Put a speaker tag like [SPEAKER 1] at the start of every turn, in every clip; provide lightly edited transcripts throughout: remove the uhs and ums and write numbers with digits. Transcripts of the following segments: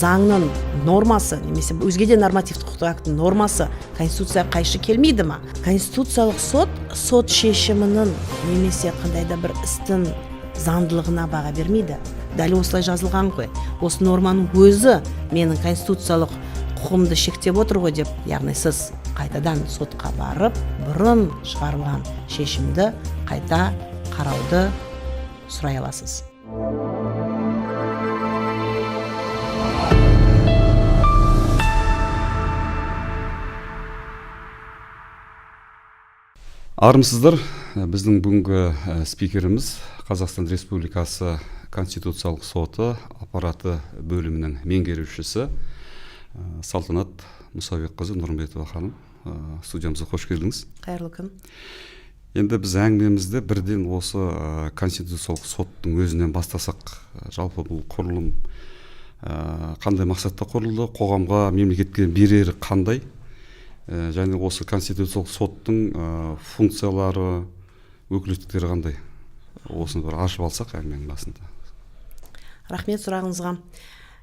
[SPEAKER 1] заңның нормасы немесе өзге де нормативтік құқықтық актінің нормасы конституцияға қайшы келмейді ма? Конституциялық сот шешімінің немесе қандай да бір істің заңдылығына баға бермейді. Дәл осылай жазылған ғой. Осы норманың өзі менің конституциялық құқымды шектеп отыр ғой деп, яғни сіз қайтадан сотқа барып, бұрын шығарылған шешімді қайта қарауды сұрай аласыз.
[SPEAKER 2] Армысыздар, біздің бүгінгі спикеріміз Қазақстан Республикасы Конституциялық соты аппараты бөлімінің меңгерушісі Салтанат Мұсабекқызы Нұрымбетова ханым. Студиямызға қош келдіңіз.
[SPEAKER 1] Қайырлы күн.
[SPEAKER 2] Енді біз әңгімемізді бірден осы Конституциялық соттың өзінен бастасақ, жалпы бұл құрылым қандай мақсатта құрылды, қоғамға, мемлекетке берері қандай? Және осы Конституциялық соттың функциялары, өкілеттіктері қандай? Осыны бір ашып алсақ әңгіменің басында.
[SPEAKER 1] Рахмет сұрағыңызға.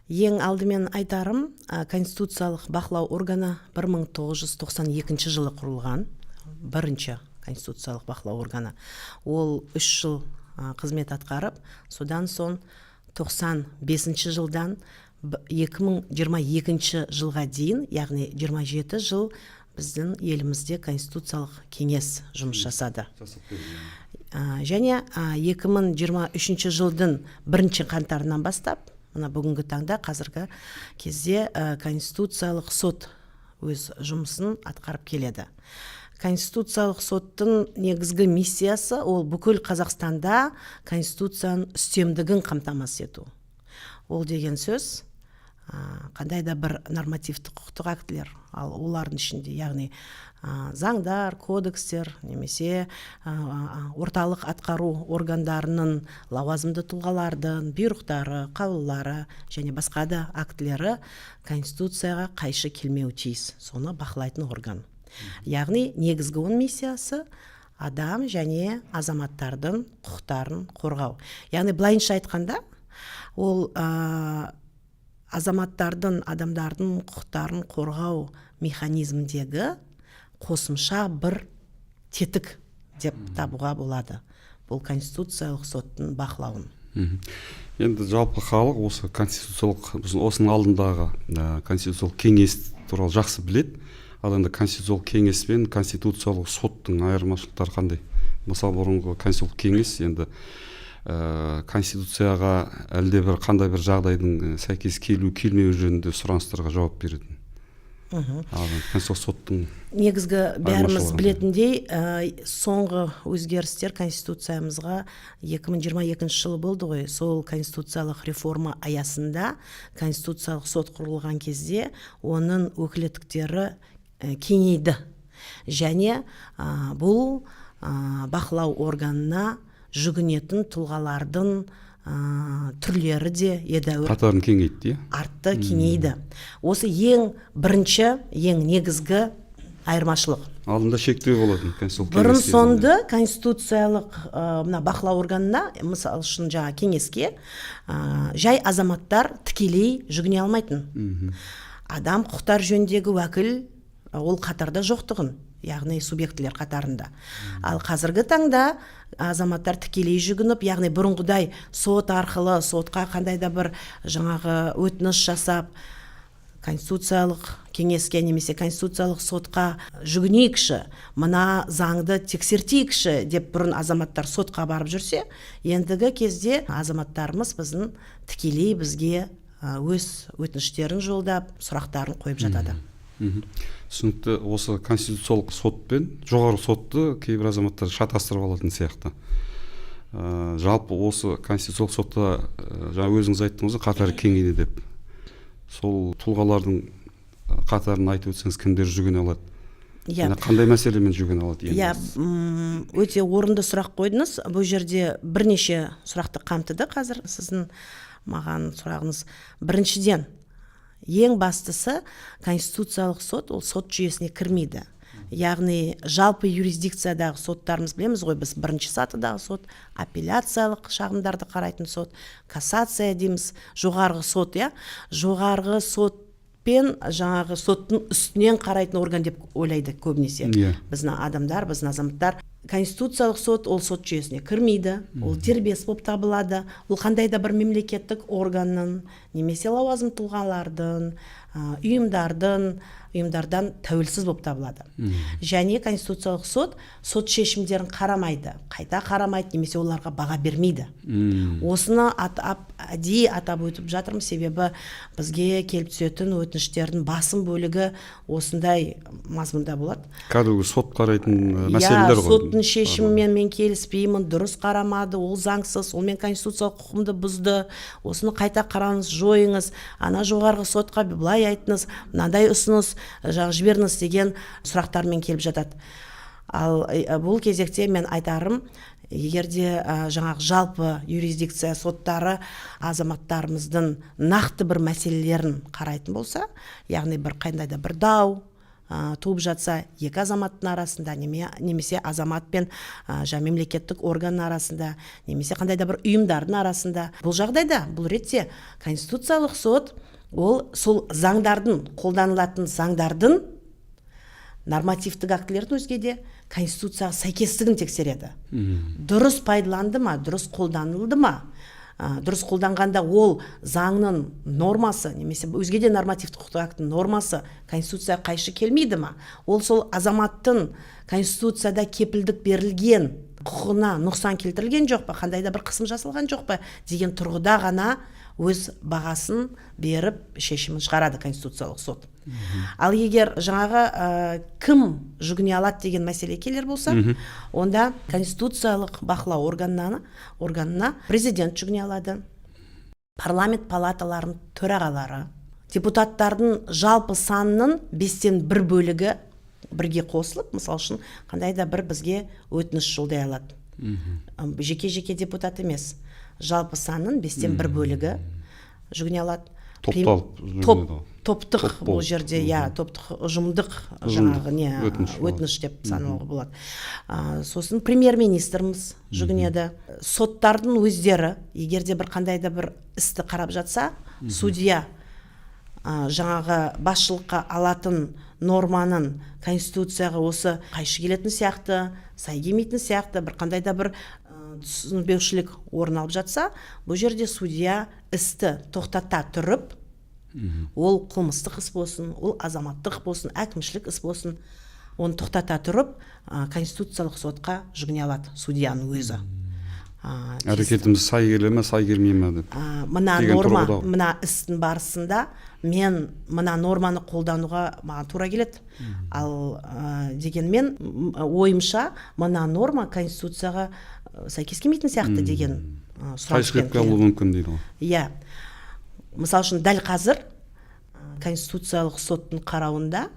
[SPEAKER 1] Ең алдымен айтарым, Конституциялық бақылау органы 1992 жылы құрылған, бірінші Конституциялық бақылау органы. Ол 3 жыл қызмет атқарып, содан соң 95 жылдан 2022 жылға дейін, яғни 27 жыл біздің елімізде Конституциялық кеңес жұмыс жасады. Және 2023 жылдың 1 қаңтарынан бастап, мына бүгінгі таңда қазіргі кезде Конституциялық сот өз жұмысын атқарып келеді. Конституциялық соттың негізгі миссиясы ол бүкіл Қазақстанда Конституцияның үстемдігін қамтамасыз ету. Ол деген сөз қандай да бір нормативті құқықтық актілер, ал олардың ішінде, яғни заңдар, кодекстер, немесе орталық атқару органдарының лауазымды тұлғалардың бұйрықтары, қаулылары және басқа да актілері Конституцияға қайшы келмеуі тиіс. Соны бақылайтын орган. Яғни негізгі оның миссиясы адам және азаматтардың құқықтарын қорғау. Яғни былайынша айтқанда, ол азаматтардың, адамдардың құқықтарын қорғау механизмдегі қосымша бір тетік деп табуға болады. Бұл Конституциялық соттың бақылауын.
[SPEAKER 2] Енді жалпы халық осы конституциялық, осының алдындағы конституциялық кеңес туралы жақсы біледі. Ал енді конституциялық кеңес пен конституциялық соттың айырмашылықтары қандай? Мысалы, бұрынғы конституциялық кеңес енді конституцияға әлде бір қандай бір жағдайдың сәйкес келмеу жөнінде сұраныстарға жауап беретін. Конституциялық соттың
[SPEAKER 1] негізгі бәріміз білетіндей, соңғы өзгерістер конституциямызға 2022 жылы болды ғой. Сол конституциялық реформа аясында конституциялық сот құрылған кезде оның өкілеттіктері кеңейді. Және бұл бақылау органына жүгінетін тұлғалардың түрлері де едәуір
[SPEAKER 2] қатарын кеңейді,
[SPEAKER 1] артты, кеңейді. Осы ең бірінші, ең негізгі айырмашылық.
[SPEAKER 2] Алдында шектеу болатын
[SPEAKER 1] бұрын соңды конституциялық бақылау органына, мысалы үшін жаңа кеңеске жай азаматтар тікелей жүгіне алмайтын. Адам құқықтар жөніндегі уәкіл ол қатарда жоқтығын, яғни субъектілер қатарында. Ал қазіргі таңда азаматтар тікелей жүгініп, яғни бұрынғыдай сот арқылы сотқа қандай да бір жаңағы өтініш жасап, конституциялық кеңеске немесе конституциялық сотқа жүгінейікші, мына заңды тексертейікші деп бұрын азаматтар сотқа барып жүрсе, ендігі кезде азаматтарымыз біздің тікелей бізге өз өтініштерін жолдап, сұрақтарын қойып жатады.
[SPEAKER 2] Түсінікті. Осы конституциялық сот пен жоғары сотты кейбір азаматтар шатастырып алатын сияқты. Жалпы осы конституциялық сотта жаңа өзіңіз айттыңыз, қатары кеңейді деп. Сол тұлғалардың қатарын айтып өтсеңіз, кімдер жүгіне алады? Қандай мәселемен жүгіне алады?
[SPEAKER 1] Өте орынды сұрақ қойдыңыз. Бұл жерде бірнеше сұрақты қамтыды қазір сіздің маған сұрағыңыз. Біріншіден, ең бастысы конституциялық сот ол сот жүйесіне кірмейді. яғни жалпы юрисдикциядағы соттарымыз білеміз ғой, біз бірінші сатыдағы сот, апелляциялық шағымдарды қарайтын сот, кассация дейміз, жоғарғы сот, жоғарғы сот пен жаңағы соттың үстінен қарайтын орган деп ойлайды көбінесе біздің адамдар, біздің азаматтар. Конституциялық сот ол сот жүйесіне кірмейді, ол дербес болып табылады. Ол қандай да бір мемлекеттік органның немесе лауазым тұлғалардың, ұйымдардан тәуелсіз болып табылады. Және конституциялық сот шешімдерін қарамайды, қайта қарамайды, немесе оларға баға бермейді. Осыны әдейі атап өтіп жатырмын, себебі бізге келіп түсетін өтініштердің басым бөлігі осындай мазмұнда болады.
[SPEAKER 2] Кәдімгі сот қарайтын мәселелер ғой.
[SPEAKER 1] Соттың шешімімен мен келіспеймін, дұрыс қарамады, ол заңсыз, ол мен конституциялық құқымды бұзды, осыны қайта қараңыз, жойыңыз, ана жоғарғы сотқа былай айтыңыз, мынандай ұсыныс жіберіңіз деген сұрақтармен келіп жатады. Ал бұл кезекте мен айтарым, егерде жаңағы жалпы юрисдикция соттары азаматтарымыздың нақты бір мәселелерін қарайтын болса, яғни бір қандай да бір дау туып жатса, екі азаматтың арасында, немесе азамат пен мемлекеттік орган арасында, немесе қандай да бір ұйымдардың арасында, бұл жағдайда, бұл ретте конституциялық сот ол сол заңдардың, қолданылатын заңдардың нормативтік актілердің өзге де конституцияға сәйкестігін тексереді. Дұрыс пайдаланды ма, дұрыс қолданылды ма, дұрыс қолданғанда ол заңның нормасы, немесе өзге де нормативтік құқықтық актінің нормасы конституцияға қайшы келмейді ма, ол сол азаматтың конституцияда кепілдік берілген құқығына нұқсан келтірілген жоқ па, қандай да бір қысым жасалған жоқ па деген тұрғыда ғана өз бағасын беріп шешімін шығарады конституциялық сот. Ал егер жаңағы кім жүгіне алады деген мәселе келер болса, онда конституциялық бақылау органына президент жүгіне алады, парламент палаталарының төрағалары, депутаттардың жалпы санының 5-тен 1 бөлігі бірге қосылып, мысал үшін қандай да бір бізге өтініш жолдай алады. Жеке депутат емес, жалпы санның 5-тен 1 бөлігі жүгіне алады. Топтық бұл жерде, топтық ұжымдық өтініш деп санауға болады. Сосын премьер-министріміз жүгінеді. Соттардың өздері, егерде бір қандай да бір істі қарап жатса, судья жаңағы басшылыққа алатын норманың конституцияға осы қайшы келетін сияқты, сай келмейтін сияқты, бір қандай да бір түсінбеушілік орын алып жатса, бұл жерде судья істі тоқтата тұрып, ол қылмыстық іс болсын, ол азаматтық болсын, әкімшілік іс болсын, оны тоқтата тұрып, конституциялық сотқа жүгіне алады судьяның өзі.
[SPEAKER 2] Әрекетіміз сай келе ме, сай келмей ме деп.
[SPEAKER 1] Мына норма, мына істің барысында мен мына норманы қолдануға маған тура келеді. Ал дегенмен ойымша мына норма конституцияға сәйкес келмейтін сияқты деген
[SPEAKER 2] қайшылық қалуы мүмкін дейді ғой.
[SPEAKER 1] Иә. Мысал үшін дәл қазір конституциялық соттың қарауында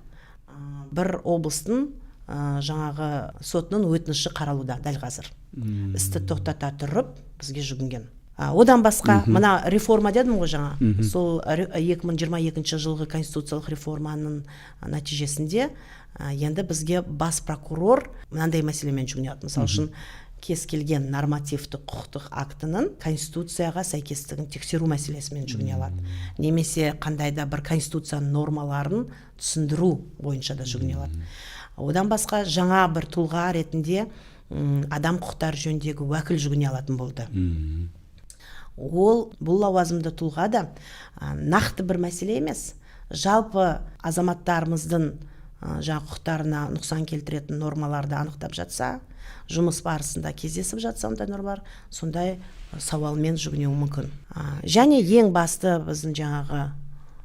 [SPEAKER 1] бір облыстың жаңағы сотының өтініші қаралуда дәл қазір. Істі тоқтата тұрып бізге жүгінген. Одан басқа, мына реформа дедім ғой жаңа, сол 2022 жылғы конституциялық реформаның нәтижесінде енді бізге бас прокурор мынандай мәселемен жүгінеді. Мысал үшін кез келген нормативтік құқықтық актінің конституцияға сәйкестігін тексеру мәселесімен жүгіне алады. Немесе қандай да бір конституцияның нормаларын түсіндіру бойынша да жүгіне алады. Одан басқа жаңа бір тұлға ретінде адам құқықтары жөніндегі уәкіл жүгіне алатын болды. Бұл лауазымды тұлға да нақты бір мәселе емес, жалпы азаматтарымыздың құқықтарына нұқсан келтіретін нормаларды анықтап жатса, жұмыс барысында кездесіп жатса ондай нормалар, сондай сауалмен жүгінуі мүмкін. Және ең басты біздің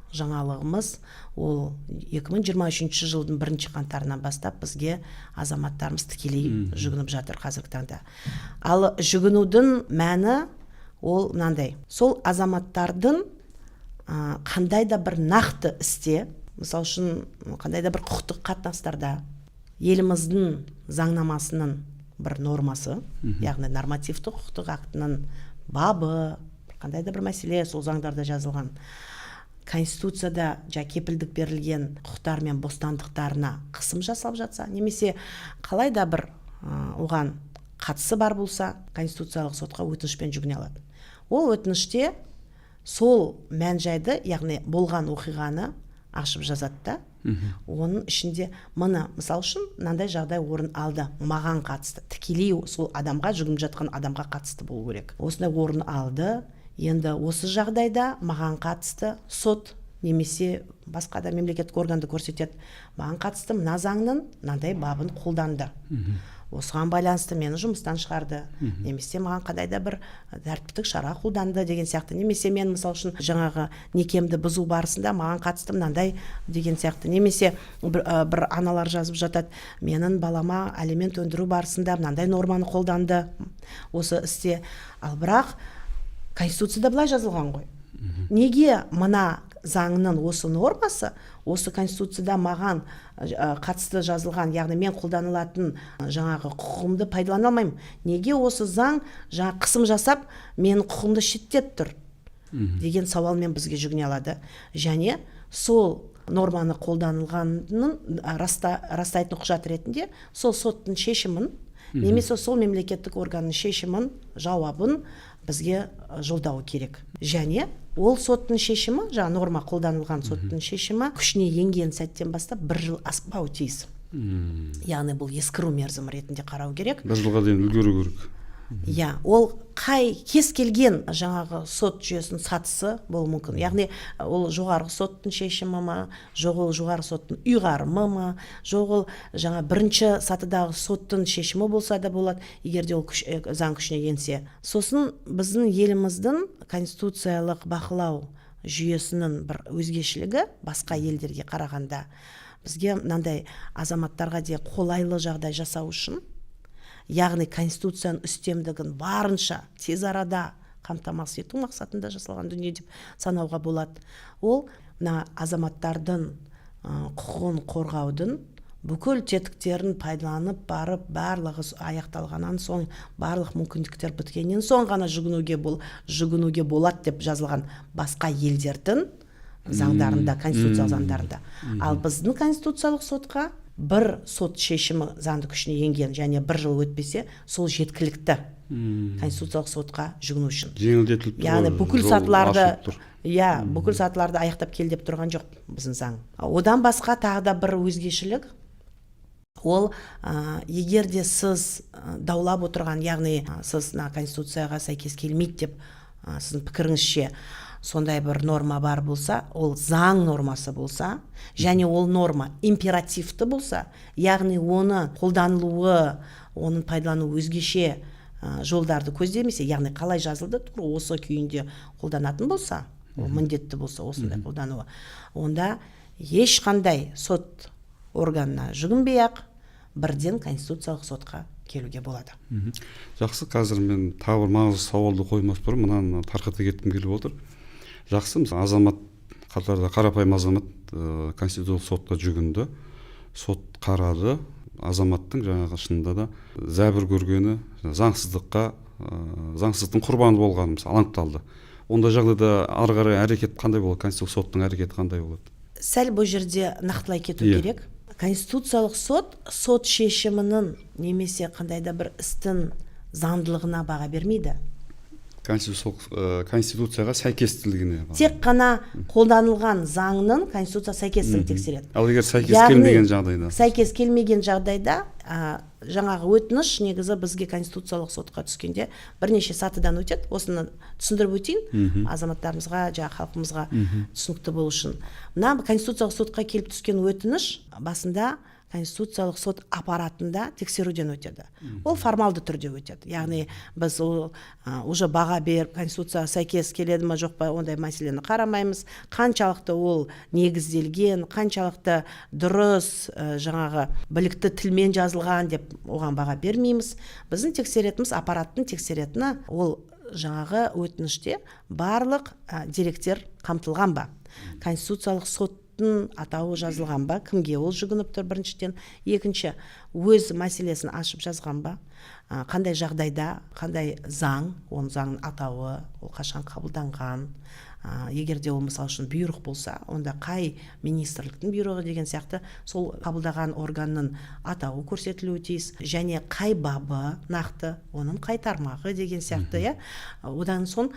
[SPEAKER 1] жаңалығымыз, ол 2023 жылдың 1 қаңтарынан бастап бізге азаматтарымыз тікелей жүгініп жатыр қазіргі таңда. Ал жүгінудің мәні ол мынандай. Сол азаматтардың қандай да бір нақты істе, мысал үшін қандай да бір құқықтық қатынастарда еліміздің заңнамасының бір нормасы, яғни нормативті құқықтық актінің бабы, қандай да бір мәселе сол заңдарда жазылған, конституцияда кепілдік берілген құқықтар мен бостандықтарына қысым жасалып жатса, немесе қалай да бір оған қатысы бар болса, конституциялық сотқа өтінішпен жүгіне алады. Ол өтініште сол мән жайды, яғни болған оқиғаны ашып жазады да, оның ішінде мына мысал үшін мынандай жағдай орын алды, маған қатысты, тікелей сол адамға, жүгініп жатқан адамға қатысты болу керек. Осындай орын алды, енді осы жағдайда маған қатысты сот немесе басқа да мемлекеттік органды көрсетеді, маған қатысты мына заңның мынандай бабын қолданды, осыған байланысты мені жұмыстан шығарды, немесе маған қандай да бір тәртіптік шара қолданды деген сияқты, немесе мен мысал үшін жаңағы некемді бұзу барысында маған қатысты мынандай деген сияқты, немесе бір аналар жазып жатады, менің балама алимент өндіру барысында мынандай норманы қолданды осы істе. Ал бірақ конституцияда былай жазылған ғой. Неге мына заңның осы нормасы, осы конституцияда маған қатысты жазылған, яғни мен қолданылатын жаңағы құқығымды пайдалана алмаймын? Неге осы заң жаңа қысым жасап, менің құқығымды шеттеп тұр? Деген сауалмен бізге жүгіне алады. Және сол норманы қолданылғанын растайтын құжат ретінде сол соттың шешімін, немесе сол мемлекеттік органның шешімін, жауабын бізге жолдауы керек. Және ол соттың шешімі, жаңа норма қолданылған соттың шешімі күшіне енген сәттен бастап 1 жыл аспауы тиіс. Яғни бұл ескіру мерзімі ретінде қарау керек.
[SPEAKER 2] 1 жылға дейін үлгеру керек.
[SPEAKER 1] Иә, ол кез келген жаңағы сот жүйесінің сатысы болуы мүмкін. Яғни ол жоғарғы соттың шешімі ма, жоқ ол жоғарғы соттың ұйғарымы ма, жоқ ол жаңа бірінші сатыдағы соттың шешімі болса да болады, егер де ол заң күшіне енсе. Сосын біздің еліміздің конституциялық бақылау жүйесінің бір өзгешілігі басқа елдерге қарағанда, бізге мынандай азаматтарға де қолайлы жағдай жасау үшін, яғни конституцияның үстемдігін барынша тез арада қамтамасыз ету мақсатында жасалған дүние деп санауға болады. Ол мына азаматтардың құқығын қорғаудың бүкіл тетіктерін пайдаланып барып, барлығы аяқталғаннан соң, барлық мүмкіндіктер біткеннен соң ғана жүгінуге болады деп жазылған басқа елдердің заңдарында, конституциялық заңдарында. Ал біздің конституциялық сотқа бір сот шешімі заңды күшіне енген және 1 жыл өтпесе, сол жеткілікті конституциялық сотқа жүгіну үшін.
[SPEAKER 2] Жеңілдетіліп тұр.
[SPEAKER 1] Яғни бүкіл сатыларды аяқтап кел деп тұрған жоқ біздің заң. Одан басқа тағы да бір өзгешілік, ол егер де сіз даулап отырған, яғни сіз конституцияға сәйкес келмейді деп сіздің пікіріңізше сондай бір норма бар болса, ол заң нормасы болса, және ол норма императивті болса, яғни оны қолданылуы, оның пайдалану өзгеше жолдарды көздемесе, яғни қалай жазылды, осы күйінде қолданатын болса, ол міндетті болса осындай қолдануы, онда ешқандай сот органына жүгінбей-ақ бірден конституциялық сотқа келуге болады.
[SPEAKER 2] Жақсы, қазір мен тағы бір маңызды сауалды қоймас бұрын мынаны тарқата кеткім келіп отыр. Жақсы, азамат қатарда қарапайым азамат конституциялық сотқа жүгінді, сот қарады, азаматтың жаңағы шынында да зәбір көргені, заңсыздықтың құрбаны болғаны анықталды. Онда жағдайда ары қарай әрекет қандай болады, конституциялық соттың әрекеті қандай болады?
[SPEAKER 1] Сәл бұл жерде нақтылай кету керек. Конституциялық сот шешімінің немесе қандай да бір істің заңдылығына баға бермейді.
[SPEAKER 2] Конституцияға сәйкестілігіне.
[SPEAKER 1] Тек қана қолданылған заңның конституция сәйкестігін тексереді.
[SPEAKER 2] Ал егер сәйкес келмеген жағдайда?
[SPEAKER 1] Сәйкес келмеген жағдайда жаңағы өтініш негізі бізге конституциялық сотқа түскенде бірнеше сатыдан өтеді. Осыны түсіндіріп өтейін азаматтарымызға, халқымызға түсінікті болу үшін. Мына конституциялық сотқа келіп түскен өтініш басында конституциялық сот аппаратында тексеруден өтеді. Ол формалды түрде өтеді. Яғни біз уже баға беріп, конституцияға сәйкес келеді ме жоқ па, ондай мәселені қарамаймыз. Қаншалықты ол негізделген, қаншалықты дұрыс, жаңағы білікті тілмен жазылған деп оған баға бермейміз. Біздің тексеретіміз, аппараттың тексеретіні, ол жаңағы өтініште барлық деректер қамтылған ба? Конституциялық сот атауы жазылған ба, кімге ол жүгініп тұр біріншіден, екінші өз мәселесін ашып жазған ба, қандай жағдайда, қандай заң, оның заңның атауы, ол қашан қабылданған, егер де ол мысалы үшін бұйрық болса, онда қай министрліктің бұйрығы деген сияқты сол қабылдаған органның атауы көрсетілуі тиіс, және қай бабы нақты, оның қай тармағы деген сияқты, иә. Одан соң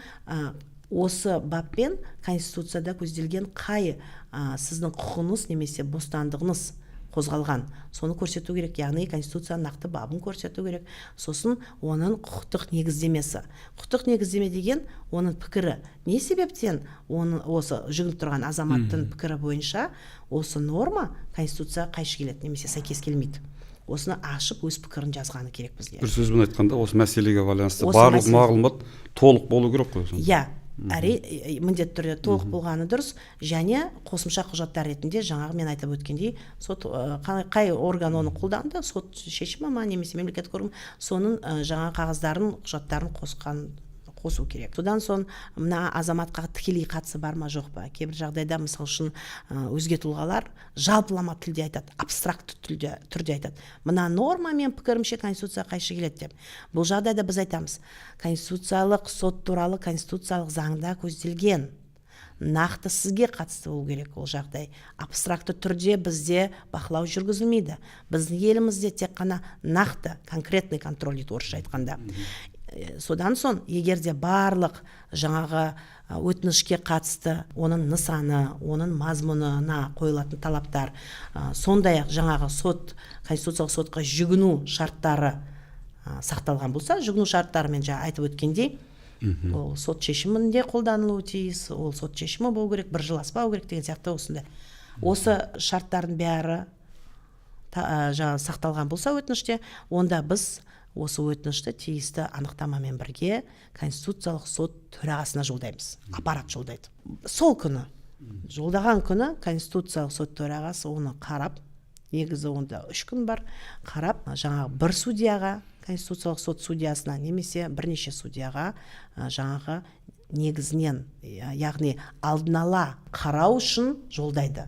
[SPEAKER 1] осы баппен Конституцияда көзделген қай сіздің құқыңыз немесе бостандығыңыз қозғалған, соны көрсету керек, яғни Конституция нақты бабын көрсету керек. Сосын оның құқықтық негіздемесі. Құқықтық негіздеме деген оның пікірі. Не себептен осы жүгініп тұрған азаматтың пікірі бойынша осы норма Конституцияға қайшы келеді немесе сәйкес келмейді. Осыны ашып өз пікірін жазғаны керек бізге.
[SPEAKER 2] Бір сөзбен айтқанда, осы мәселеге байланысты барлық мағлұмат толық болу керек қой.
[SPEAKER 1] Иә, міндетті түрде толық болғаны дұрыс, және қосымша құжаттар ретінде жаңағы мен айтып өткендей, сот қай орган оны қолданды, сот шешімі ма немесе мемлекеттік орган, соның жаңа қағаздарын, құжаттарын қосу керек. Содан соң мына азаматқа тікелей қатысы бар ма жоқ па? Кейбір жағдайда мысалы үшін өзге тұлғалар жалпылама тілде айтады, абстракты түрде айтады. Мына норма мен пікірімше Конституцияға қайшы келеді деп. Бұл жағдайда біз айтамыз, конституциялық сот туралы конституциялық заңда көзделген. Нақты сізге қатысты болу керек ол жағдай. Абстракты түрде бізде бақылау жүргізілмейді. Біздің елімізде тек қана нақты, конкретный контроль дейді орысша айтқанда. Содан соң, егер де барлық жаңағы өтінішке қатысты оның нысаны, оның мазмұнына қойылатын талаптар, сондай-ақ жаңағы конституциялық сотқа жүгіну шарттары сақталған болса, жүгіну шарттары мен жаңа айтып өткендей, ол сот шешімінде қолданылуы тиіс, ол сот шешімі болу керек, бір жыл аспау керек деген сияқты осындай. Осы шарттардың бәрі сақталған болса өтініште, онда біз осы өтінішті тиісті анықтамамен бірге Конституциялық сот төрағасына жолдаймыз. Аппарат жолдайды. Сол күні, жолдаған күні Конституциялық сот төрағасы оны қарап, негізі онда 3 күн бар, қарап, жаңағы бір судьяға, Конституциялық сот судьясына немесе бірнеше судьяға жаңағы негізінен, яғни алдын ала қарау үшін жолдайды.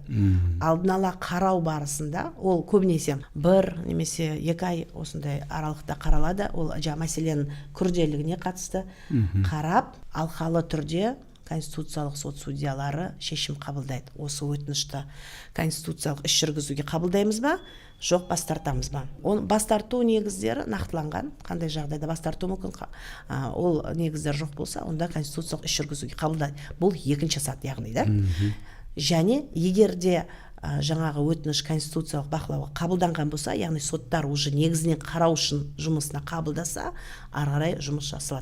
[SPEAKER 1] Алдын ала қарау барысында ол көбінесе 1 немесе 2 ай осындай аралықта қаралады. Ол мәселенің күрделілігіне қатысты қарап, алқалы түрде Конституциялық сот судьялары шешім қабылдайды. Осы өтінішті конституциялық іс жүргізуге қабылдаймыз ба, жоқ бас тартамыз ба? Бас тарту негіздері нақтыланған. Қандай жағдайда бас тарту мүмкін? Ол негіздер жоқ болса, онда конституциялық іс жүргізуге қабылдайды. Бұл екінші сат, яғни да. Және егер де жаңағы өтініш конституциялық бақылауға қабылданған болса, яғни соттар уже негізінен қарау үшін жұмысына қабылдаса, ары қарай жұмыс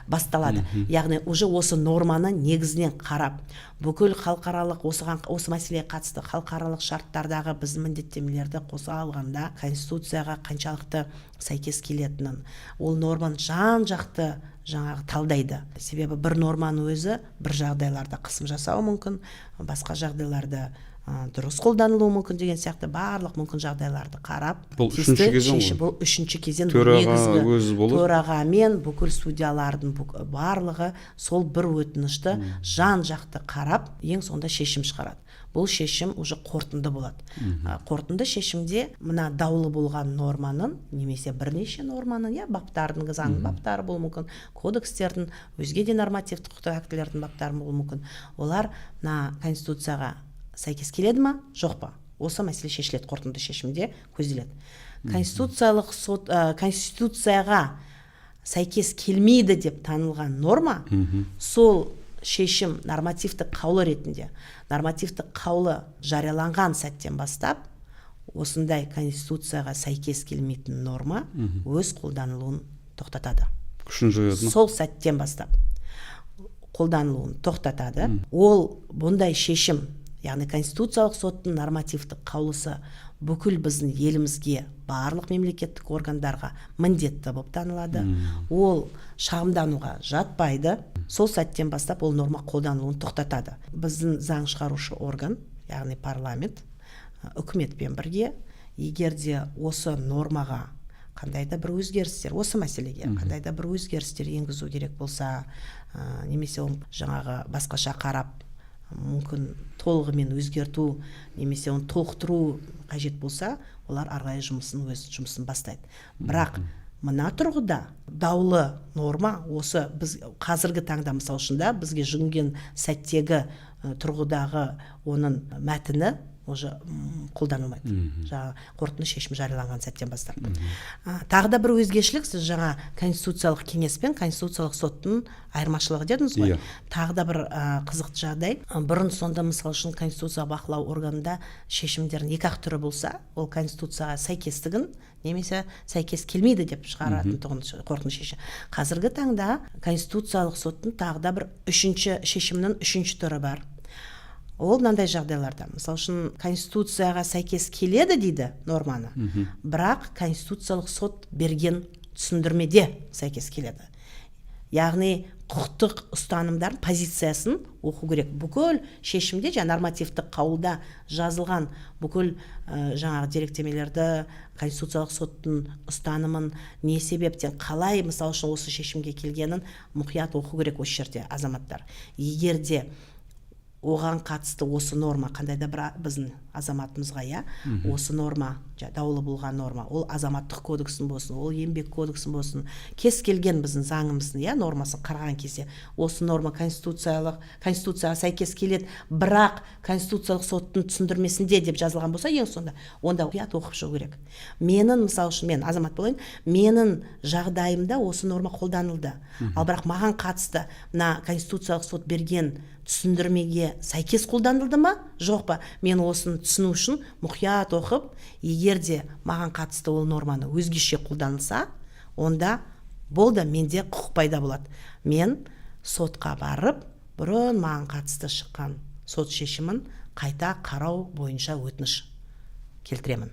[SPEAKER 1] басталады. Яғни уже осы норманы негізінен қарап, бүкіл халықаралық осы мәселеге қатысты халықаралық шарттардағы біздің міндеттемелерді қоса алғанда Конституцияға қаншалықты сәйкес келетінін, ол норманы жан-жақты жаңағы талдайды. Себебі бір норманың өзі бір жағдайларда қысым жасауы мүмкін, басқа жағдайларда дұрыс қолданылуы мүмкін деген сияқты барлық мүмкін жағдайларды қарап,
[SPEAKER 2] бұл үшінші кезең,
[SPEAKER 1] төраға мен бүкіл судьялардың барлығы сол бір өтінішті жан-жақты қарап, ең соңында шешім шығарады. Бұл шешім уже қорытынды болады. Қорытынды шешімде мына даулы болған норманың немесе бірнеше норманың, баптардың, заңның баптары болуы мүмкін, кодекстердің, өзге де нормативтік құқықтық актілердің баптары болуы мүмкін. Олар Конституцияға сәйкес келеді ма, жоқ па? Осы мәселе шешіледі, қорытынды шешімде көзделеді. Конституцияға сәйкес келмейді деп танылған норма, сол шешім нормативтік қаулы ретінде, нормативтік қаулы жарияланған сәттен бастап, осындай Конституцияға сәйкес келмейтін норма өз қолданылуын тоқтатады. Сол сәттен бастап қолданылуын тоқтатады. Ол бұндай шешім, яғни Конституциялық соттың нормативтік қаулысы бүкіл біздің елімізге барлық мемлекеттік органдарға міндетті болып танылады. Ол шағымдануға жатпайды. Сол сәттен бастап ол норма қолданылуын тоқтатады. Біздің заң шығарушы орган, яғни парламент, үкіметпен бірге, егер де осы нормаға қандай да бір өзгерістер, осы мәселеге қандай да бір өзгерістер енгізу керек болса, немесе жаңағы басқаша қарап, мүмкін толығымен өзгерту немесе оны толықтыру қажет болса, олар ары қарай жұмысын бастайды. Бірақ мына тұрғыда даулы норма осы біз қазіргі таңда мысалы үшін да бізге жүгінген сәттегі тұрғыдағы оның мәтіні уже қолданылмайды. Жаңа қорытынды шешім жарияланған сәттен бастап. Тағы да бір өзгешілік, сіз жаңа Конституциялық кеңес пен Конституциялық соттың айырмашылығы дедіңіз ғой. Тағы да бір қызықты жағдай. Бұрын сонда мысалы үшін Конституция бақылау органында шешімдердің екі-ақ түрі болса, ол Конституцияға сәйкестігін немесе сәйкес келмейді деп шығаратын қорытынды шешім. Қазіргі таңда Конституциялық соттың тағы да бір шешімнің үшінші түрі бар. Ол мынандай жағдайларда, мысалы үшін Конституцияға сәйкес келеді дейді норманы, бірақ Конституциялық сот берген түсіндірмеде сәйкес келеді. Яғни құқықтық ұстанымдар позициясын оқу керек. Бүкіл шешімде, жаңа нормативтік қаулыда жазылған бүкіл жаңағы деректемелерді, Конституциялық соттың ұстанымын не себептен қалай мысалы үшін осы шешімге келгенін мұқият оқу керек осы жерде азаматтар. Егер де оған қатысты осы норма қандай да бір біздің азаматымызға осы норма даулы болған норма, ол азаматтық кодексын болсын, ол еңбек кодексын болсын, кез келген біздің заңымыздың нормасын қараған кезде осы норма конституцияға сәйкес келеді, бірақ Конституциялық соттың түсіндірмесінде деп жазылған болса, ең сонда онда мұқият оқып шығу керек. Менің мысалы үшін, мен азамат болайын, менің жағдайымда осы норма қолданылды, ал бірақ маған қатысты мына Конституциялық сот берген түсіндірмеге сәйкес қолданылды ма, жоқ па? Мен осыны түсіну үшін мұқият оқып, егер де маған қатысты ол норманы өзгеше қолданылса, онда болды, менде құқық пайда болады. Мен сотқа барып, бұрын маған қатысты шыққан сот шешімін қайта қарау бойынша өтініш келтіремін.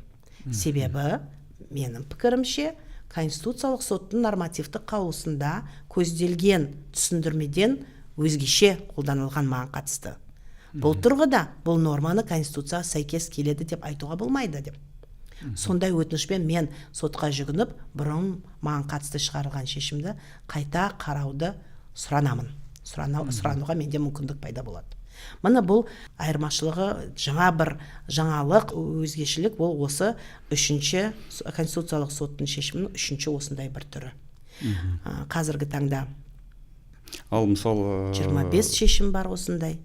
[SPEAKER 1] Себебі, менің пікірімше, Конституциялық соттың нормативтік қаулысында көзделген түсіндірмеден өзгеше қолданылған маған қатысты. Бұл тұрғыда бұл норманы Конституцияға сәйкес келеді деп айтуға болмайды деп. Сондай өтінішпен мен сотқа жүгініп, бұрын маған қатысты шығарылған шешімді қайта қарауды сұранамын. Сұрануға менде мүмкіндік пайда болады. Мына бұл айырмашылығы, жаңа бір жаңалық, өзгешілік, ол осы үшінші Конституциялық соттың шешімінің үшінші осындай бір түрі. Қазіргі таңда
[SPEAKER 2] ал мысалы
[SPEAKER 1] 25 шешім бар осындай.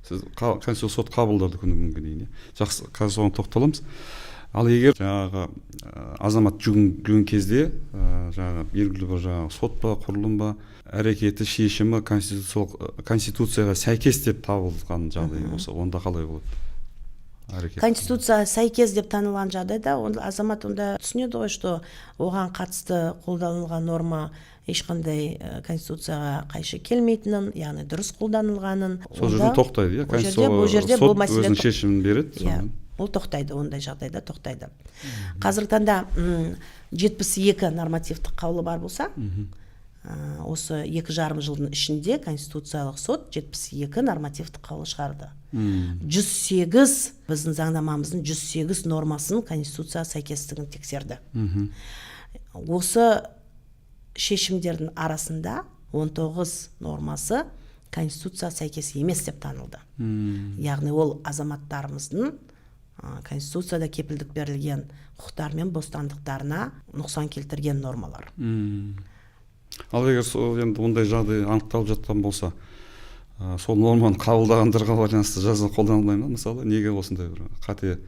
[SPEAKER 2] Сіз Конституциялық сот қабылдады күні дейін. Жақсы, қазір соған тоқталамыз. Ал егер жаңағы азамат жүгінген кезде жаңағы белгілі бір жаңағы сот па, құрылым ба, әрекеті, шешімі Конституцияға сәйкес деп табылған жағдай болса, онда қалай болады?
[SPEAKER 1] Конституцияға сәйкес деп танылған жағдайда азамат онда түсінеді ғой, что оған қатысты қолданылған норма ешқандай Конституцияға қайшы келмейтінін, яғни дұрыс қолданылғанын.
[SPEAKER 2] Сол жерде тоқтайды, сот өзінің шешімін береді.
[SPEAKER 1] Ол тоқтайды, ондай жағдайда тоқтайды. Қазіргі таңда 72 нормативтік қаулы бар болса, осы 2,5 жылдың ішінде Конституциялық сот 72 нормативтік қаулы шығарды. 108 біздің заңнамамыздың 108 нормасын Конституцияға сәйкестігін тексерді. Осы шешімдердің арасында 19 нормасы Конституцияға сәйкес емес деп танылды. Яғни ол азаматтарымыздың Конституцияда кепілдік берілген құқықтар мен бостандықтарына нұқсан келтірген нормалар.
[SPEAKER 2] Ал егер енді ондай жағдай анықталып жатқан болса, сол норманы қабылдағандарға байланысты жаза қолданылмай ма? Мысалы, неге осындай бір қате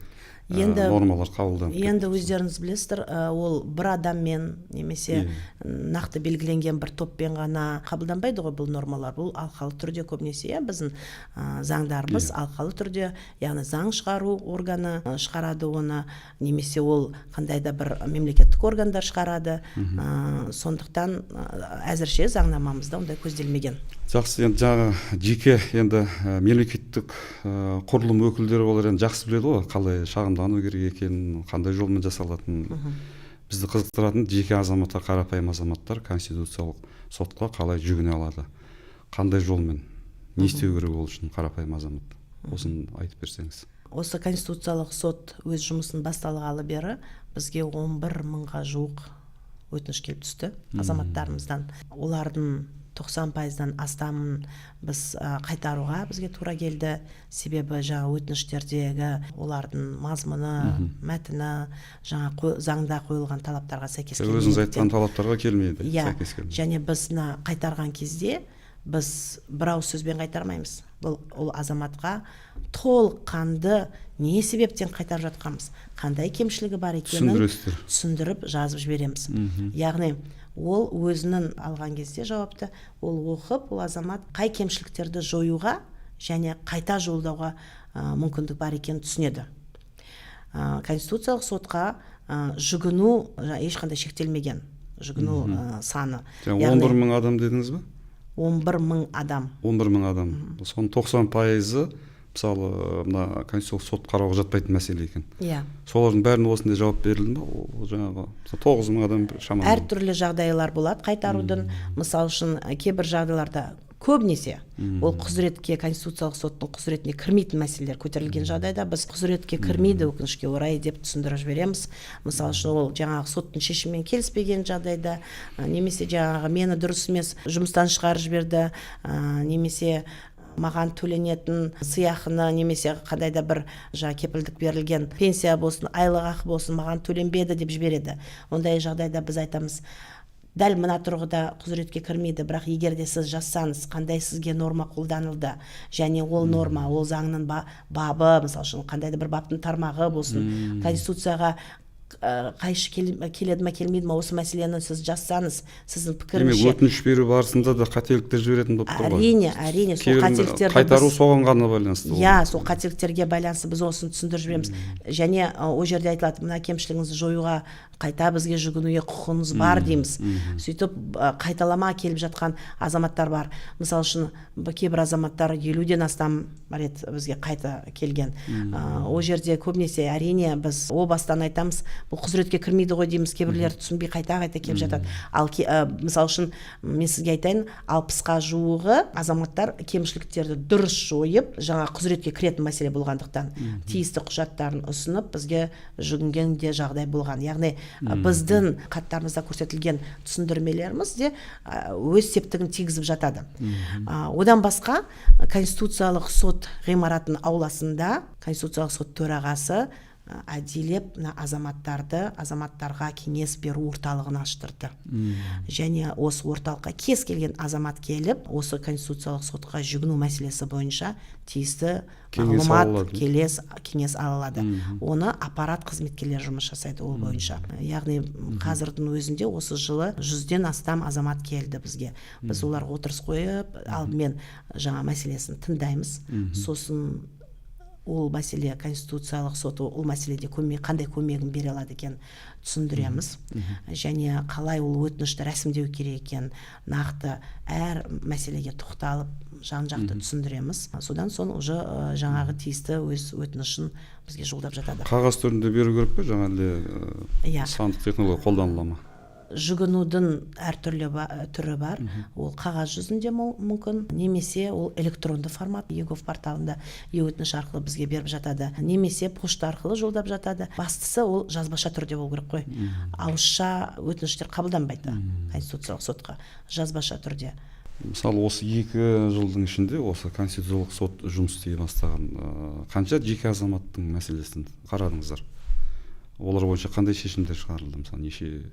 [SPEAKER 2] нормалар қабылданып?
[SPEAKER 1] Енді өздеріңіз білесіздер, ол бір адаммен немесе нақты белгіленген бір топпен ғана қабылданбайды ғой бұл нормалар. Бұл алқалы түрде көбінесе, біздің заңдарымыз алқалы түрде, яғни заң шығару органы шығарады оны, немесе ол қандай да бір мемлекеттік органдар шығарады. Сондықтан әзірше заңнамамызда ондай көзделмеген.
[SPEAKER 2] Жақсы, енді жаңа жеке енді мемлекеттік құрылым өкілдері олар енді жақсы біледі ғой, қалай шағымдану керек екенін, қандай жолмен жасалатынын. Бізді қызықтыратын жеке азаматтар, қарапайым азаматтар Конституциялық сотқа қалай жүгіне алады, қандай жолмен, не істеу керек ол үшін қарапайым азамат. Осын айтып берсеңіз.
[SPEAKER 1] Осы Конституциялық сот өз жұмысын басталғалы бері бізге 11 мыңға жуық өтініш келіп түсті азаматтарымыздан. Олардың 90%-дан астамын біз қайтаруға бізге тура келді. Себебі жаңа өтініштердегі олардың мазмұны, мәтіні жаңа заңда қойылған талаптарға сәйкес келмейді.
[SPEAKER 2] Өзіңіз айтқан талаптарға келмейді.
[SPEAKER 1] Иә, және біз қайтарған кезде біз бір ауыз сөзбен қайтармаймыз. Ол азаматқа толыққанды не себептен қайтарып жатқанымыз, қандай кемшілігі бар екенін түсіндіріп жазып жібереміз. Яғни ол өзінің алған кезде жауапты, ол оқып, ол азамат қай кемшіліктерді жоюға және қайта жолдауға мүмкіндік бар екенін түсінеді. Конституциялық сотқа жүгіну ешқандай шектелмеген, жүгіну саны.
[SPEAKER 2] 11.000 адам дедіңіз бе?
[SPEAKER 1] 11.000 адам.
[SPEAKER 2] 11.000 адам. Соның 90%-ы мысалы мына конституциялық сот қарауға жатпайтын мәселе екен.
[SPEAKER 1] Иә.
[SPEAKER 2] Солардың бәріне осындай жауап берілді ме? Ол жаңағы 9.000 адам шамамен.
[SPEAKER 1] Әртүрлі жағдайлар болады қайтарудың. Мысалы үшін кейбір жағдайларда көбінесе ол құзыретке, конституциялық соттың құзыретіне кірмейтін мәселелер көтерілген жағдайда біз құзыретке кірмейді өкінішке орай деп түсіндіріп жібереміз. Мысалы үшін ол жаңағы соттың шешімімен келіспеген жағдайда, немесе жаңағы мені дұрыс емес жұмыстан шығарып жіберді, немесе маған төленетін сыйақыны немесе қандай да бір кепілдік берілген пенсия болсын, айлық ақы болсын маған төленбеді деп жібереді. Ондай жағдайда біз айтамыз, дәл мына тұрғыда құзыретке кірмейді, бірақ егер де сіз жазсаңыз, қандай сізге норма қолданылды, және ол норма, ол заңның бабы, мысалы үшін қандай да бір баптың тармағы болсын, конституцияға қайшы келеді ме келмейді ме, осы мәселені сіз жазсаңыз, сіздің пікіріңізше.
[SPEAKER 2] Өтініш беру барысында да қателіктер жіберетін болып тұр ғой.
[SPEAKER 1] Әрине, сол қателіктерді
[SPEAKER 2] қайтару соған ғана байланысты.
[SPEAKER 1] Иә, сол қателіктерге байланысты біз осыны түсіндіріп жібереміз. Және ол жерде айтылады, мына кемшілігіңізді жоюға қайта бізге жүгінуге құқығыңыз бар дейміз. Сөйтіп қайталама келіп жатқан азаматтар бар. Мысалы үшін кейбір азаматтар 50-ден астам рет бізге қайта келген. Ол жерде көбінесе әрине біз о бастан айтамыз, бұл құзыретке кірмейді ғой дейміз, кейбірлер түсінбей қайта келіп жатады. Ал мысалы үшін мен сізге айтайын, 60-қа жуығы азаматтар кемшіліктерді дұрыс жойып, жаңа құзыретке кіретін мәселе болғандықтан тиісті құжаттарын ұсынып бізге жүгінген де жағдай болған. Яғни біздің хаттарымызда көрсетілген түсіндірмелеріміз де өз септігін тигізіп жатады. Одан басқа конституциялық сот ғимаратының ауласында конституциялық сот төрағасы әдейілеп азаматтарға кеңес беру орталығын аштырды. Және осы орталыққа кез келген азамат келіп, осы конституциялық сотқа жүгіну мәселесі бойынша тиісті мағлұмат, кеңес ала алады. Оны аппарат қызметкерлері жұмыс жасайды ол бойынша. Яғни қазірдің өзінде осы жылы 100-ден астам азамат келді бізге. Біз оларға отырыс қойып, алдымен жаңа мәселесін тыңдаймыз. Сосын ол мәселе конституциялық соты ол мәселеде қандай көмегін бере алады екен түсіндіреміз. Және қалай ол өтінішті рәсімдеу керек екен нақты әр мәселеге тоқталып жан-жақты түсіндіреміз. Содан соң уже жаңағы тиісті өз өтінішін бізге жолдап жатады.
[SPEAKER 2] Қағаз түрінде беру керек пе, жаңа әлде сандық технология қолданыла ма?
[SPEAKER 1] Жүгінудің әртүрлі түрі бар. Ол қағаз жүзінде мүмкін, немесе ол электронды формат, егов порталында өтініш арқылы бізге беріп жатады, немесе пошта арқылы жолдап жатады. Бастысы ол жазбаша түрде болу керек қой. Ауызша өтініштер қабылданбайды конституциялық сотқа, жазбаша түрде.
[SPEAKER 2] Мысалы, осы 2 жылдың ішінде осы конституциялық сот жұмыс істей бастаған қанша жеке азаматтың мәселесін қарадыңыздар? Олар бойынша қандай шешімдер шығарылды? Мысалы, неше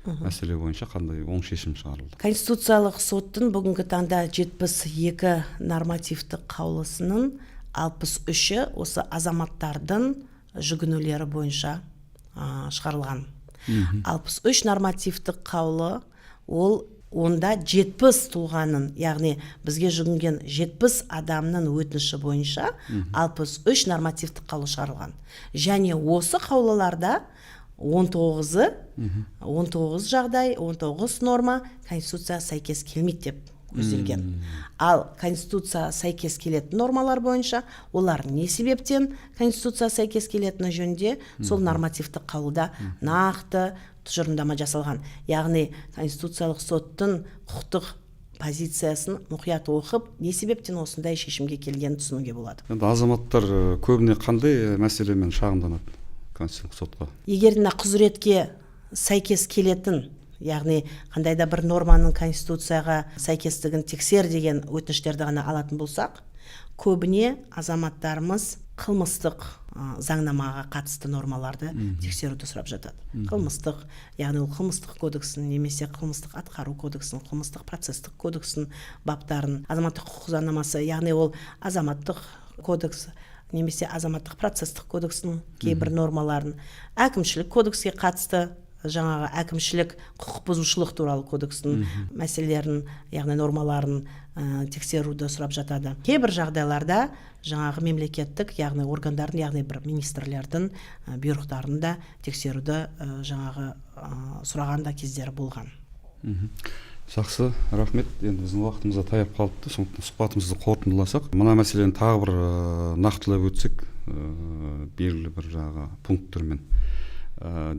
[SPEAKER 2] мәселе бойынша қандай оң шешім шығарылды?
[SPEAKER 1] Конституциялық соттың бүгінгі таңда 72 нормативтік қаулысының 63-і осы азаматтардың жүгінулері бойынша шығарылған. 63 нормативтік қаулы ол онда 70 тұлғаның, яғни бізге жүгінген 70 адамның өтініші бойынша 63 нормативтік қаулы шығарылған. Және осы қаулыларда 19 жағдай, 19 норма конституция сәйкес келмейді деп көзделген. Ал конституция сәйкес келетін нормалар бойынша олар не себептен конституция сәйкес келетіні жөнінде сол нормативтік қаулыда нақты тұжырымдама жасалған. Яғни конституциялық соттың құқықтық позициясын мұқият оқып, не себептен осындай шешімге келгенін түсінуге болады.
[SPEAKER 2] Енді азаматтар көбіне қандай мәселемен шағымданады конституциялық сотқа?
[SPEAKER 1] Егер құзыретке сәйкес келетін, яғни қандай да бір норманың конституцияға сәйкестігін тексер деген өтініштерді ғана алатын болсақ, көбіне азаматтарымыз қылмыстық заңнамаға қатысты нормаларды тексеруді сұрап жатады. Қылмыстық, яғни ол қылмыстық кодексын немесе қылмыстық атқару кодексын, қылмыстық процестік кодексын баптарын, азаматтық құқық заңнамасы, яғни ол азаматтық кодекс немесе азаматтық процестік кодекстің кейбір нормаларын, әкімшілік кодекске қатысты жаңағы әкімшілік құқық бұзушылық туралы кодекстің мәселелерін, яғни нормаларын тексеруді сұрап жатады. Кейбір жағдайларда жаңағы мемлекеттік, яғни органдардың, яғни бір министрлердің бұйрықтарын да тексеруді жаңағы сұраған да кездері болған.
[SPEAKER 2] Жақсы, рахмет. Енді біздің уақытымызда таяп қалыпты, сондықтан сұхбатымызды қорытындыласақ, мына мәселені тағы бір нақтылап өтсек, белгілі бір жаңағы пункттермен.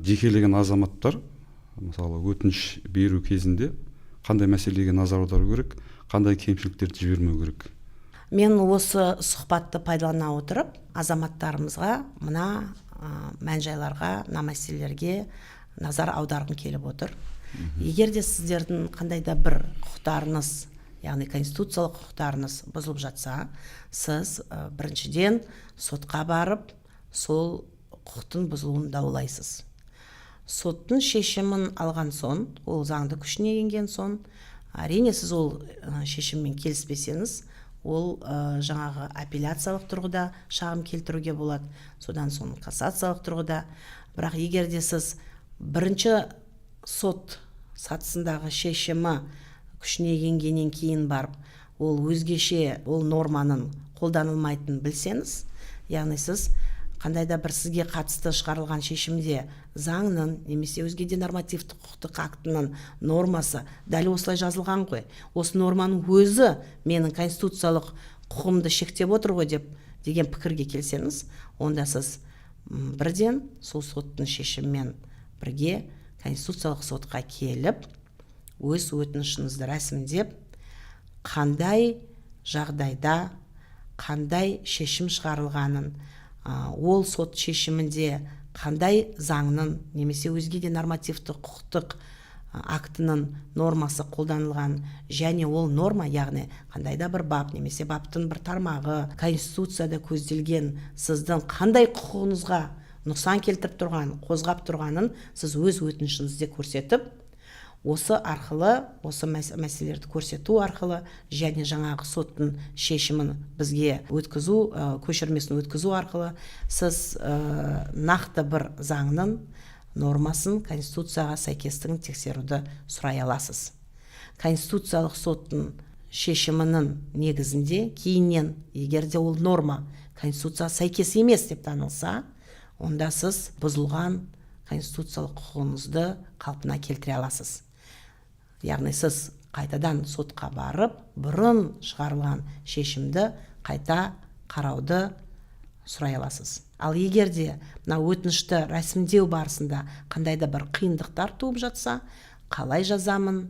[SPEAKER 2] Жекелеген азаматтар мысалы өтініш беру кезінде қандай мәселеге назар аудару керек, қандай кемшіліктерді жібермеу керек?
[SPEAKER 1] Мен осы сұхбатты пайдалана отырып, азаматтарымызға мына мән-жайларға, мына мәселелерге назар аударғым келіп отыр. Егер де сіздердің қандай да бір құқықтарыңыз, яғни конституциялық құқықтарыңыз бұзылып жатса, сіз біріншіден сотқа барып, сол құқықтың бұзылуын даулайсыз. Соттың шешімін алған соң, ол заңды күшіне енген соң, әрине сіз ол шешіммен келіспесеңіз, ол жаңағы апелляциялық тұрғыда шағым келтіруге болады, содан соң кассациялық тұрғыда. Бірақ егер де сіз бірінші сот сатысындағы шешімі күшіне енгеннен кейін барып, ол өзгеше, ол норманың қолданылмайтынын білсеңіз, яғни сіз қандай да бір сізге қатысты шығарылған шешімде заңның немесе өзге де нормативтік құқықтық актінің нормасы дәл осылай жазылған ғой, осы норманың өзі менің конституциялық құқығымды шектеп отыр ғой деген пікірге келсеңіз, онда сіз бірден сол соттың шешімімен бірге конституциялық сотқа келіп, өз өтінішіңізді рәсімдеп, қандай жағдайда, қандай шешім шығарылғанын, ол сот шешімінде қандай заңның немесе өзге де нормативті құқықтық актінің нормасы қолданылған, және ол норма, яғни қандай да бір бап немесе баптың бір тармағы конституцияда көзделген сіздің қандай құқығыңызға нұқсан келтіріп тұрған, қозғап тұрғанын сіз өз өтінішіңізде көрсетіп, осы арқылы, осы мәселелерді көрсету арқылы және жаңағы соттың шешімін бізге өткізу, көшірмесін өткізу арқылы сіз нақты бір заңның нормасын конституцияға сәйкестігін тексеруді сұрай аласыз. Конституциялық соттың шешімінің негізінде кейіннен, егер де ол норма конституцияға сәйкес емес деп танылса, онда сіз бұзылған конституциялық құқығыңызды қалпына келтіре аласыз. Яғни сіз қайтадан сотқа барып, бұрын шығарылған шешімді қайта қарауды сұрай аласыз. Ал егер де мына өтінішті рәсімдеу барысында қандай да бір қиындықтар туып жатса, қалай жазамын,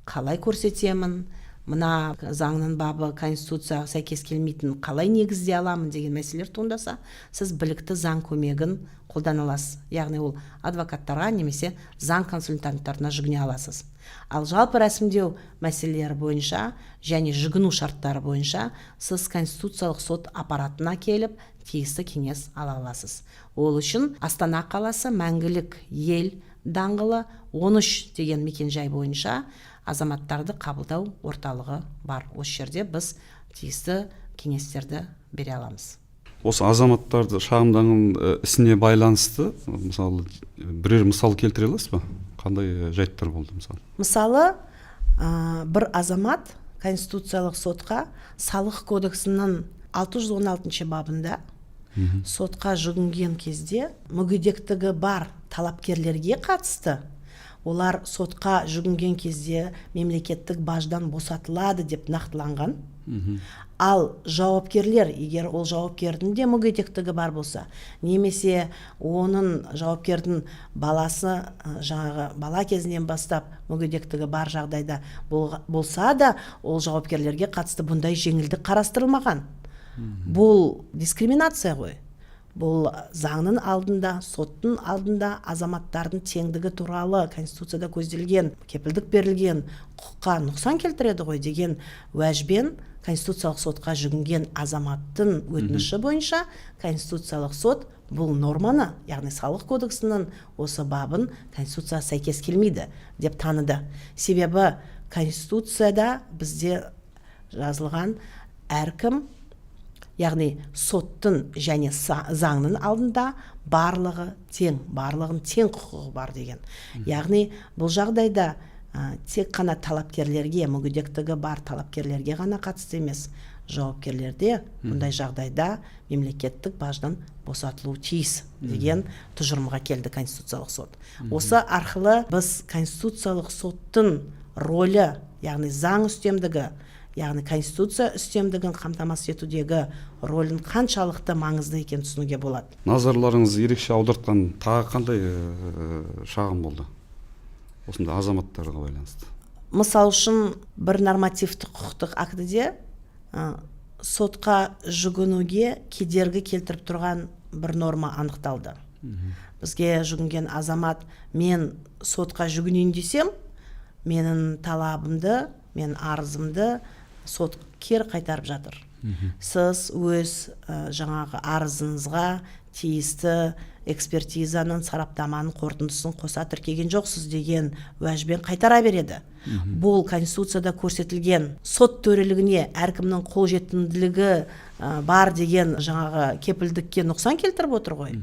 [SPEAKER 1] қалай көрсетемін, мына заңның бабы конституцияға сәйкес келмейтін қалай негізде аламын деген мәселелер туындаса, сіз білікті заң көмегін қолдана аласыз. Яғни ол адвокаттарға немесе заң консультанттарына жүгіне аласыз. Ал жалпы рәсімдеу мәселелері бойынша және жүгіну шарттары бойынша сіз конституциялық сот аппаратына келіп, тиісті кеңес ала аласыз. Ол үшін Астана қаласы Мәңгілік ел даңғылы 13 деген мекенжай бойынша азаматтарды қабылдау орталығы бар. Осы жерде біз тиісті кеңестерді бере аламыз.
[SPEAKER 2] Осы азаматтарды шағымданған ісіне байланысты, мысалы, бірер мысал келтіре аласыз ба? Қандай жайттар болды мысалы?
[SPEAKER 1] Мысалы, бір азамат конституциялық сотқа салық кодексінің 616 бабында сотқа жүгінген кезде мүгедектігі бар талапкерлерге қатысты олар сотқа жүгінген кезде мемлекеттік баждан босатылады деп нақтыланған. Ал жауапкерлер, егер ол жауапкердің де мүгедектігі бар болса, немесе оның жауапкердің баласы жаңағы бала кезінен бастап мүгедектігі бар жағдайда болса да, ол жауапкерлерге қатысты бұндай жеңілдік қарастырылмаған. Бұл дискриминация ғой. бұл заңның алдында, соттың алдында азаматтардың теңдігі туралы Конституцияда көзделген, кепілдік берілген құқыққа нұқсан келтіреді ғой деген уәжбен Конституциялық сотқа жүгінген азаматтың өтініші бойынша Конституциялық сот бұл норманы, яғни салық кодексінің осы бабын Конституцияға сәйкес келмейді деп таныды. Себебі Конституцияда бізде жазылған әркім, яғни соттың және заңның алдында барлығын тең құқығы бар деген. Яғни бұл жағдайда тек қана талапкерлерге, мүгедектігі бар талапкерлерге ғана қатысты емес, жауапкерлерде бұндай жағдайда мемлекеттік баждан босатылуы тиіс деген тұжырымға келді Конституциялық сот. Осы арқылы біз Конституциялық соттың рөлі, яғни заң үстемдігі, яғни Конституция үстемдігін қамтамасыз етудегі рөлін қаншалықты маңызды екенін түсінуге болады.
[SPEAKER 2] Назарларыңыз ерекше аудартқан тағы қандай шағым болды осында азаматтарға байланысты?
[SPEAKER 1] Мысал үшін бір нормативтік құқықтық актіде сотқа жүгінуге кедергі келтіріп тұрған бір норма анықталды. Бізге жүгінген азамат, мен сотқа жүгінейін десем, менің талабымды, мен арызымды сот кері қайтарып жатыр. Сіз өз жаңағы арызыңызға тиісті экспертизаның, сараптаманың қорытындысын қоса тіркеген жоқсыз деген уәжбен қайтара береді. Бұл Конституцияда көрсетілген сот төрелігіне әркімнің қолжетімділігі бар деген жаңағы кепілдікке нұқсан келтіріп отыр ғой.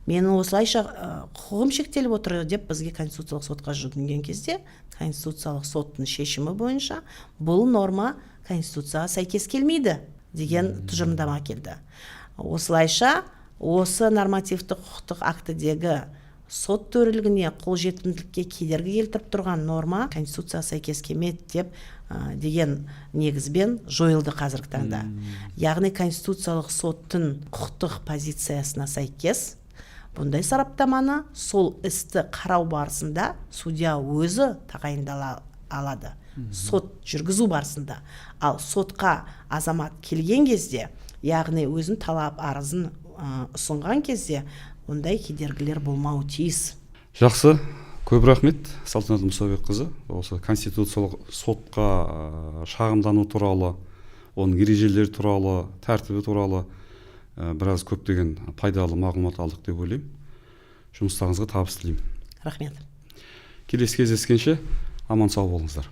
[SPEAKER 1] Менің осылайша құқығым шектеліп отыр деп бізге Конституциялық сотқа жүгінген кезде Конституциялық соттың шешімі бойынша бұл норма Конституцияға сәйкес келмейді деген тұжырымдама келді. Осылайша осы нормативті құқықтық актідегі сот төрелігіне қолжетімділікке кедергі келтіріп тұрған норма Конституцияға сәйкес келмейді деп деген негізбен жойылды қазіргі таңда. Яғни Конституциялық соттың құқықтық позициясына сәйкес бұндай сараптаманы сол істі қарау барысында судья өзі тағайындала алады. Сот жүргізу барысында. Ал сотқа азамат келген кезде, яғни өзін талап арызын ұсынған кезде ондай кедергілер болмауы тиіс.
[SPEAKER 2] Жақсы, көп рахмет Салтанат Мұсабекқызы. Осы Конституциялық сотқа шағымдану туралы, оның ережелері туралы, тәртібі туралы біраз көптеген пайдалы мағлұмат алдық деп ойлаймын. Жұмыстарыңызға табыс тілеймін.
[SPEAKER 1] Рахмет.
[SPEAKER 2] Келесі кездескенше аман сау болыңыздар.